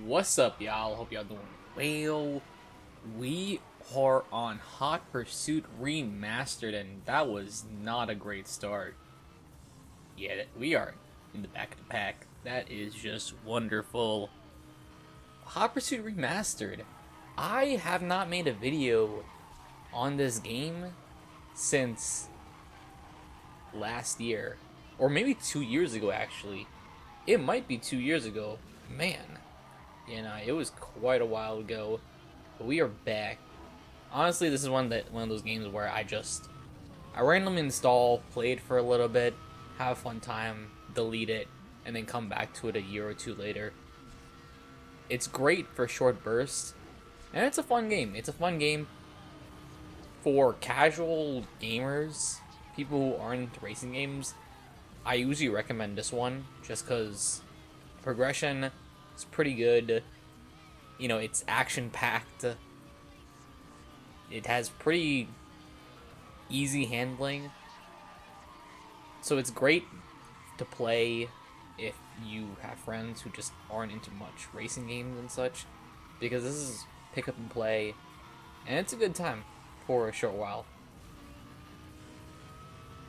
What's up, y'all? Hope y'all doing well. We are on Hot Pursuit Remastered, and that was not a great start. Yeah, we are in the back of the pack. That is just wonderful. Hot Pursuit Remastered. I have not made a video on this game since last year, or maybe 2 years ago, actually. It might be 2 years ago. Man, it was quite a while ago. But we are back. Honestly, this is one of those games where I randomly install, play it for a little bit, have a fun time, delete it, and then come back to it a year or two later. It's great for short bursts, and it's a fun game. It's a fun game for casual gamers, people who aren't into racing games. I usually recommend this one just because progression is pretty good. It's action packed. It has pretty easy handling. So it's great to play if you have friends who just aren't into much racing games and such, because this is pick up and play, and it's a good time for a short while.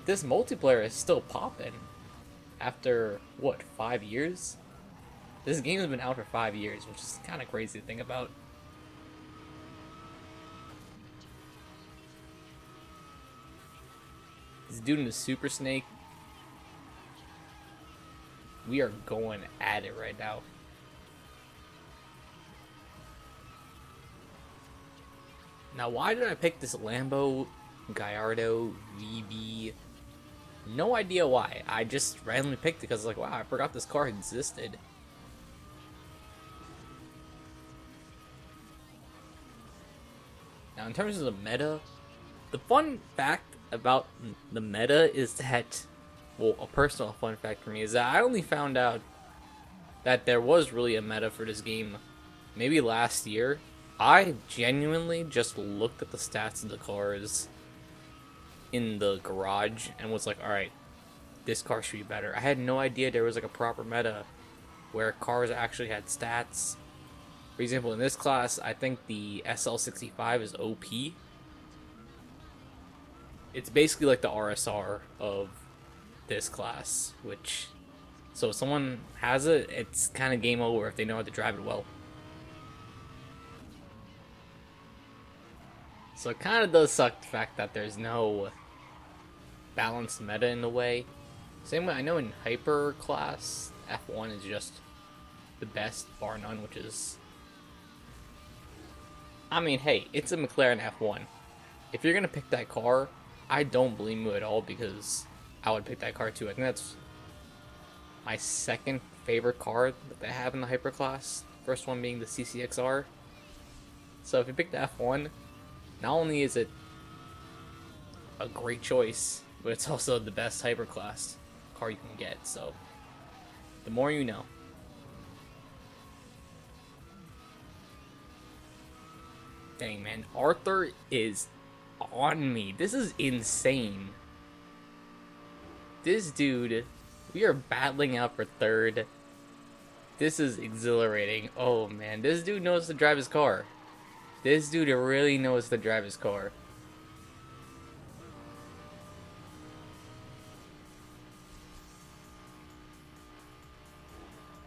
This multiplayer is still popping after, what, 5 years? This game has been out for 5 years, which is kind of crazy to think about. This dude in the Super Snake. We are going at it right now. Now, why did I pick this Lambo Gallardo VB? No idea why. I just randomly picked it because, like, wow, I forgot this car existed. Now, in terms of the meta, the fun fact about the meta is that, well, a personal fun fact for me is that I only found out that there was really a meta for this game maybe last year. I genuinely just looked at the stats of the cars in the garage and was like, alright, this car should be better. I had no idea there was like a proper meta where cars actually had stats. For example, in this class, I think the SL65 is OP. It's basically like the RSR of this class, so if someone has it, it's kind of game over if they know how to drive it well. So it kind of does suck the fact that there's no balanced meta in the way. Same way, I know in Hyper class, F1 is just the best, bar none, which is... I mean, hey, it's a McLaren F1. If you're going to pick that car, I don't blame you at all, because I would pick that car too. I think that's my second favorite car that they have in the Hyper class. First one being the CCXR. So if you pick the F1, not only is it a great choice, but it's also the best Hyper class car you can get. So the more you know. Dang, man, Arthur is on me. This is insane. This dude, we are battling out for third. This is exhilarating. Oh man, this dude knows to drive his car. This dude really knows to drive his car.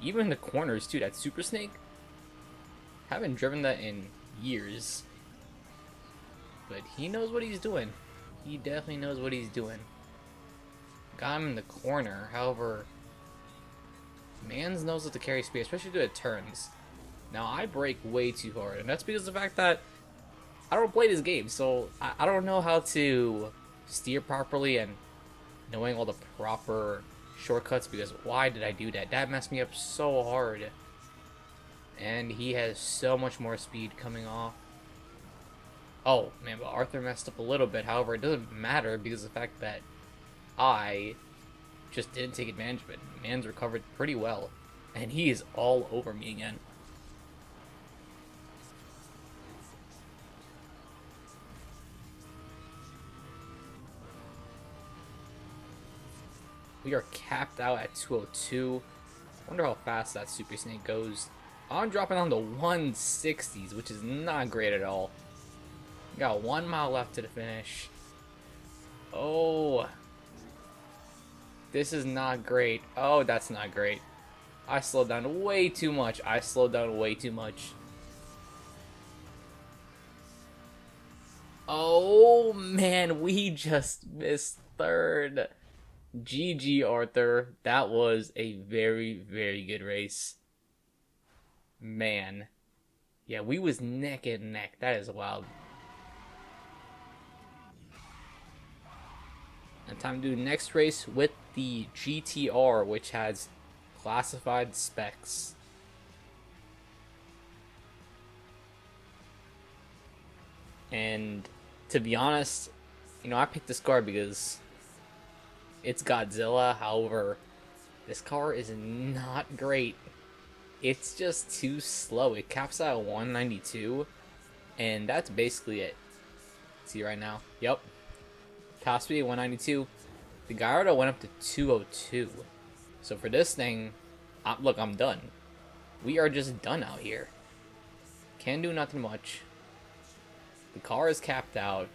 Even the corners too, that Super Snake. Haven't driven that in years. But he knows what he's doing. He definitely knows what he's doing. Got him in the corner, however, Mans knows how to carry speed, especially through the turns. Now, I brake way too hard, and that's because of the fact that I don't play this game, so I don't know how to steer properly and knowing all the proper shortcuts, because why did I do that? That messed me up so hard. And he has so much more speed coming off. Oh, man, but Arthur messed up a little bit. However, it doesn't matter because of the fact that I just didn't take advantage of it. Man's recovered pretty well. And he is all over me again. We are capped out at 202. Wonder how fast that Super Snake goes. I'm dropping down to 160s, which is not great at all. Got 1 mile left to the finish. Oh, this is not great. Oh, that's not great. I slowed down way too much. I slowed down way too much. Oh man, we just missed third. GG, Arthur. That was a very, very good race. Man. Yeah, we was neck and neck. That is wild. And time to do the next race with the GTR, which has classified specs. And to be honest, you know, I picked this car because it's Godzilla. However, this car is not great. It's just too slow. It caps out at 192, and that's basically it. See right now? Yep. Top speed 192. The Gallardo went up to 202. So for this thing, look, I'm done. We are just done out here. Can't do nothing much. The car is capped out.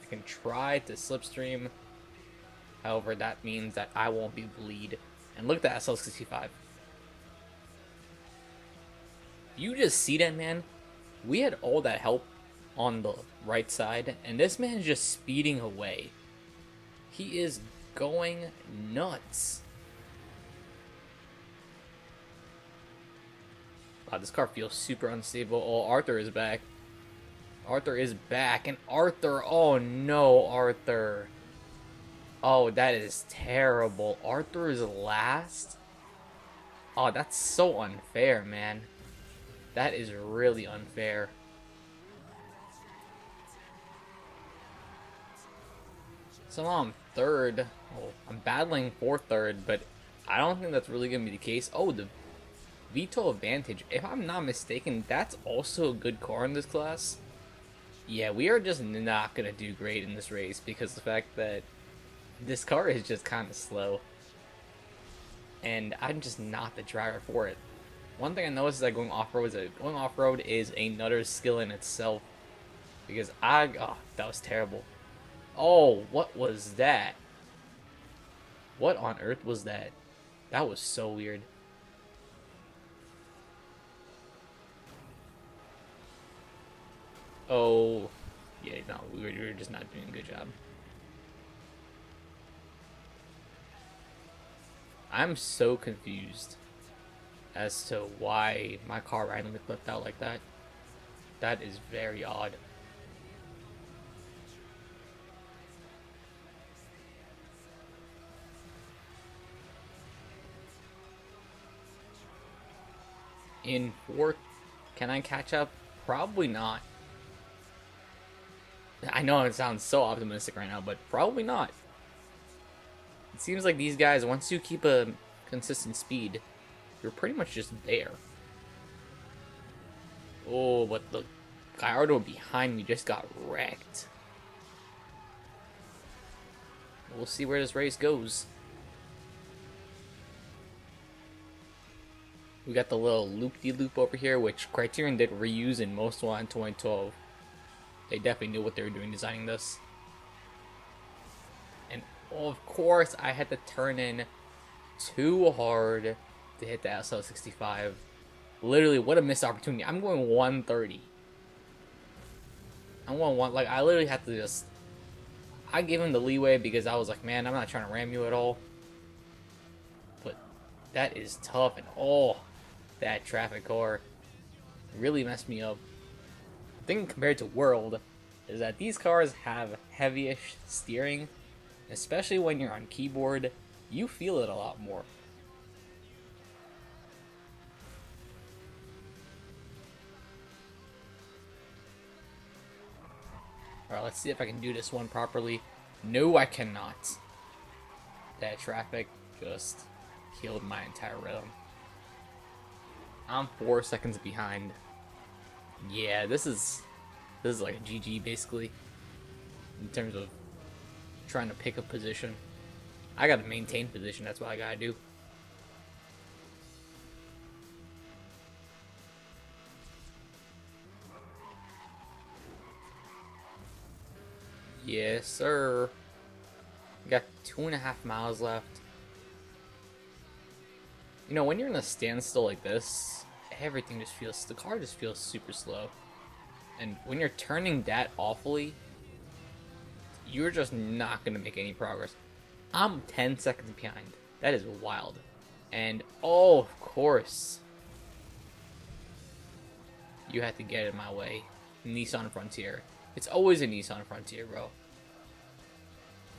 I can try to slipstream. However, that means that I won't be bleed. And look at that SL65. You just see that, man? We had all that help on the right side, and this man is just speeding away. He is going nuts. Wow, this car feels super unstable. Oh, Arthur is back. Arthur is back, and Arthur, oh no, Arthur. Oh, that is terrible. Arthur is last? Oh, that's so unfair, man. That is really unfair. Somehow I'm third. Oh, I'm battling for third, but I don't think that's really going to be the case. Oh, the Vito Advantage. If I'm not mistaken, that's also a good car in this class. Yeah, we are just not going to do great in this race because the fact that this car is just kind of slow. And I'm just not the driver for it. One thing I noticed is that going off-road is another skill in itself. Because oh, that was terrible. Oh, what was that? What on earth was that? That was so weird. Oh, yeah, no, we were just not doing a good job. I'm so confused as to why my car randomly flipped out like that. That is very odd. In fourth, can I catch up? Probably not. I know it sounds so optimistic right now, but probably not. It seems like these guys, once you keep a consistent speed, you're pretty much just there. Oh, but the Gallardo behind me just got wrecked. We'll see where this race goes. We got the little loop-de-loop over here, which Criterion did reuse in Most Wanted in 2012. They definitely knew what they were doing designing this. And of course, I had to turn in too hard to hit the SL65. Literally, what a missed opportunity. I'm going 130. I'm going like, I literally had to just... I gave him the leeway because I was like, man, I'm not trying to ram you at all. But that is tough, and oh, that traffic car really messed me up. The thing compared to World is that these cars have heavyish steering, especially when you're on keyboard, you feel it a lot more. Alright, let's see if I can do this one properly. No, I cannot. That traffic just killed my entire rhythm. I'm 4 seconds behind. Yeah, this is like a GG basically. In terms of trying to pick a position. I gotta maintain position, that's what I gotta do. Yes, sir. We got 2.5 miles left. You know, when you're in a standstill like this, everything just feels, the car just feels super slow. And when you're turning that awfully, you're just not going to make any progress. I'm 10 seconds behind. That is wild. And, oh, of course. You had to get in my way. Nissan Frontier. It's always a Nissan Frontier, bro.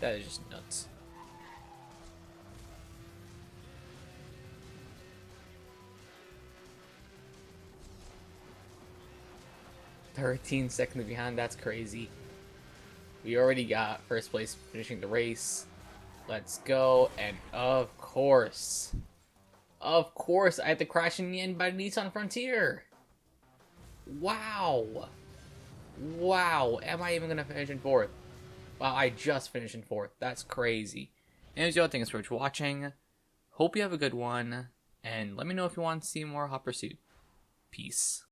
That is just nuts. "13 seconds behind, that's crazy. We already got first place finishing the race. Let's go, and of course, I had to crash in the end by the Nissan Frontier. Wow. Wow, am I even gonna finish in 4th? Wow, I just finished in 4th. That's crazy. Anyways, y'all, thanks so much for watching. Hope you have a good one, and let me know if you want to see more Hot Pursuit. Peace.